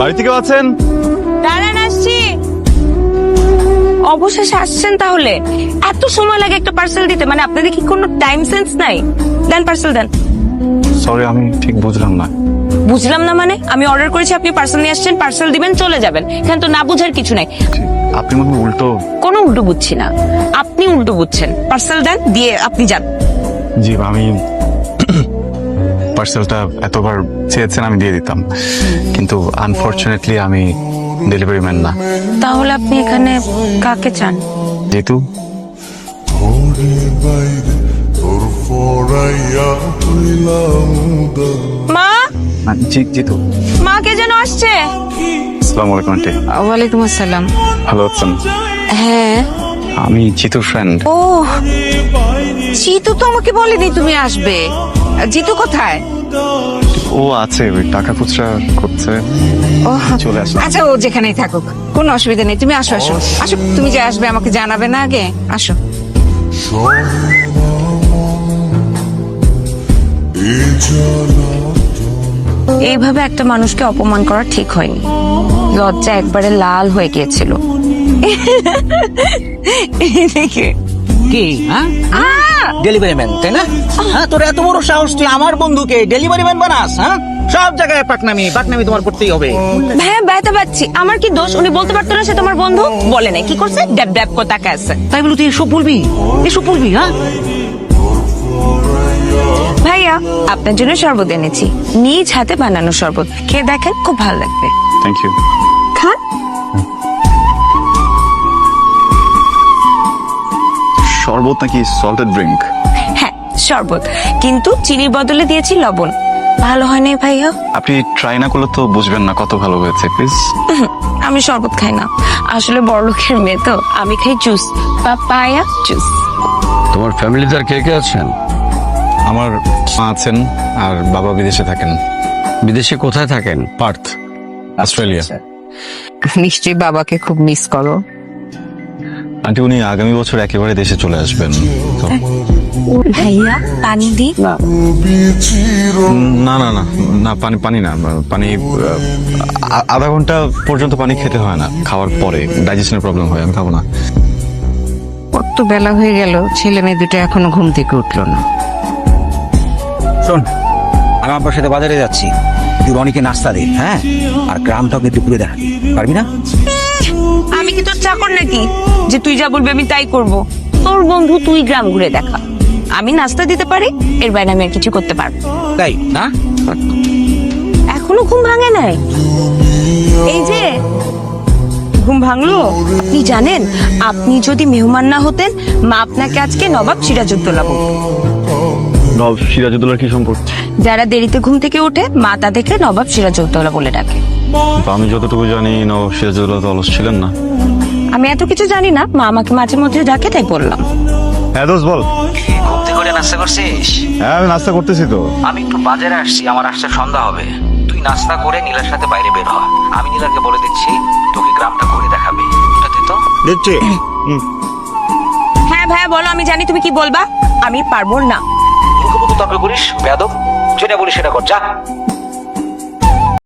বাড়িতে কেউ আছেন? দাঁড়ান, আসছি। অবশেষে আসছেন তাহলে? এত সময় লাগে একটা পার্সেল দিতে? মানে আপনাদের কি কোনো টাইম সেন্স নাই? দেন পার্সেল দেন। সরি, আমি ঠিক বুঝলাম না। বুঝলাম না মানে? আমি অর্ডার করেছি, আপনি পার্সেল নিয়ে আসছেন, পার্সেল দিবেন, চলে যাবেন। এখানে তো না বুঝার কিছু নাই। আপনি মনে হয় উল্টো। কোনো উল্টো বুঝছি না, আপনি উল্টো বুঝছেন। পার্সেল দেন, দিয়ে আপনি যান। জি, আমি পার্সেলটা এতবার চেয়েছেন আমি দিয়ে দিতাম, কিন্তু আনফরচুনেটলি আমি ডেলিভারি ম্যান না। তাহলে আপনি এখানে কাকে চান? যেহেতু মা, জি জিতু। মা কে যেন আসছে। আসসালামু আলাইকুম আন্টি। ওয়ালাইকুম আসসালাম। ভালো আছেন? হ্যাঁ। আমি জিতুর ফ্রেন্ড। ও, জিতু তো আমাকে বলেনি তুমি আসবে। জিতু কোথায়? ও আছে, ওই টাকা খুচরা করছে। ও চলে আসো। আচ্ছা, ও যেখানেই থাকুক, কোনো অসুবিধা নেই। তুমি আসো আসো আসো, তুমি যে আসবে আমাকে জানাবে না আগে? আসো। এইভাবে একটা মানুষকে অপমান করা ঠিক হয়নি। লজ্জা একবারে লাল হয়ে গিয়েছিল। কি হ্যাঁ ডেলিভারি ম্যান তাই না? হ্যাঁ, তোর এত বড় সাহস, তুই আমার বন্ধুকে ডেলিভারি ম্যান বানাস? হ্যাঁ, সব জায়গায় পাকনামি পাকনামি তোমার করতেই হবে। ভাইয়া ব্যথা পাচ্ছি, আমার কি দোষ? উনি বলতে পারতো না সে তোমার বন্ধু? বলে নাই, কি করছে? ড্যাব ড্যাব করে তাকে আছে। তাই বলে তুই এসব বলবি? এসব বলবি? হ্যাঁ, ভাইয়া, আপনার জন্য শরবত এনেছি, নিজ হাতে বানানো শরবত। খেয়ে দেখেন, খুব ভালো লাগবে। Thank you. খান। শরবত নাকি সল্টেড ড্রিঙ্ক? হ্যাঁ, শরবত, কিন্তু চিনির বদলে দিয়েছি লবণ। ভালো হয়নি ভাইয়া? আপনি ট্রাই না করলে তো বুঝবেন না কত ভালো হয়েছে। প্লিজ। আমি শরবত খাই না, আসলে বড়লোকের মেয়ে তো। আমি খাই জুস, পাপায়া জুস। তোমার ফ্যামিলিতে আর কে কে আছেন? আমার মা আছেন, আর বাবা বিদেশে থাকেন। বিদেশে কোথায় থাকেন? পার্থ, অস্ট্রেলিয়া। নিশ্চয়ই বাবাকে খুব মিস করো। আন্টি, উনি আগামী বছর একেবারে দেশে চলে আসবেন। তো ভাইয়া, পানি দি। না না না না, পানি পানি না, পানি আধা ঘন্টা পর্যন্ত পানি খেতে হয় না, খাওয়ার পরে ডাইজেশনের প্রবলেম হয়, আমি খাবো না। কত বেলা হয়ে গেল, ছেলে মেয়ে দুটো এখনো ঘুম থেকে উঠলো না। শোন, আমি আব্বার সাথে বাজারে যাচ্ছি, তুই রনিকে নাস্তা দে। হ্যাঁ, আর গ্রামটাকে দুপুরে দেখাবি, পারবি না? আমি কি তোর চাকর নাকি যে তুই যা বলবি আমি তাই করব? তোর বন্ধু, তুই গ্রাম ঘুরে দেখা। আমি নাস্তা দিতে পারি, এর বাইরে আমি আর কিছু করতে পারবো তাই না? এখনো ঘুম ভাঙে নাই? এই যে ঘুম ভাঙলো। আপনি জানেন, আপনি যদি মেহমান না হতেন, মা আপনাকে আজকে নবাব সিরাজউদ্দৌলা বলতো। নবাব সিরাজউদ্দৌলার কি সম্পর্ক? যারা দেরিতে ঘুম থেকে ওঠে, মা তাদেরকে নবাব সিরাজউদ্দৌলা বলে ডাকে। আমি যতটুকু জানি নবাব সিরাজউদ্দৌলা তো অলস ছিলেন না। আমি এত কিছু জানি না, মা আমাকে মাঝে মধ্যে ডাকে, তাই বললাম। হ্যাঁ দোস্ত, বল। ঘুমতে করে নাস্তা করছিস? হ্যাঁ, আমি নাস্তা করতেছি তো। আমি একটু বাজারে আসছি, আমার আসতে সন্ধ্যা হবে। তুই নাস্তা করে নীলার সাথে বাইরে বের হ। আমি নীলাকে বলে দিচ্ছি তোকে গ্রামটা ঘুরে দেখাবে। ওটাতে তো দেখছি। হ্যাঁ ভাইয়া বলো, আমি জানি তুমি কি বলবা। আমি পারবো না। মুখে মুখে তর্ক করিস বেয়াদব, যেটা বলিস সেটা কর, যা।